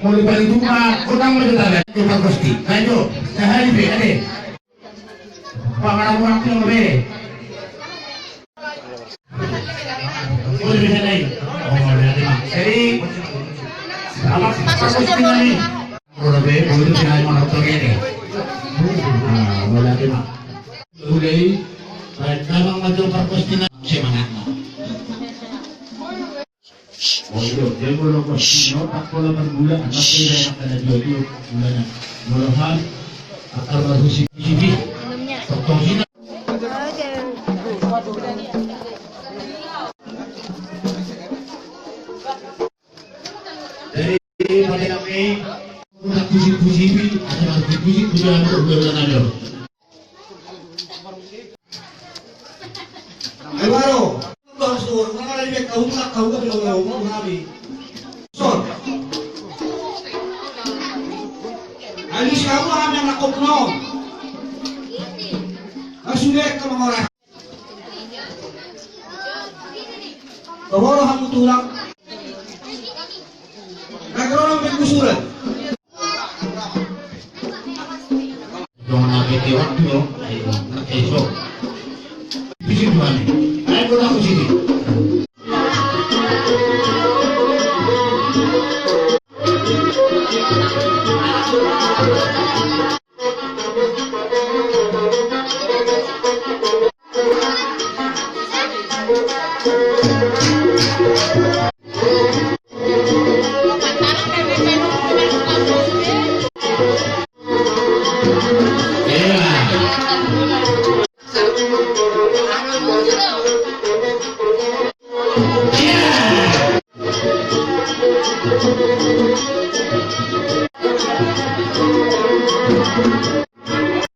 Mulai paling tua, kurang menjuta itu pasti. Ayo, sehari be, ade. Pangaran waktu yang be. Boleh bisa naik. Oh, berarti mak. Jadi, apa pasti ini? Boleh be, boleh bisa mana tuh ini? Berarti mak. Boleh. Baik, memang macam perpostingan semangat. Oh itu, dia boleh postingan, tak boleh berbulan, anak kira yang ada dua bulannya. Mulahan akar baru sini, potong sini. Jadi pada kami nak puji-puji, ada puji bulan bulan ada. Ayo, pastor, mana dia kau tak bilang mau nabi. Pastor, alis kamu kami yang nakop no. Asulik kamu orang. Bahwa kamu tulang. Nagkaroon ng pagkusulat. Yung nakitiwag nyo, ay nakaiso. Bisip mo kami. Ay ko na ko sini.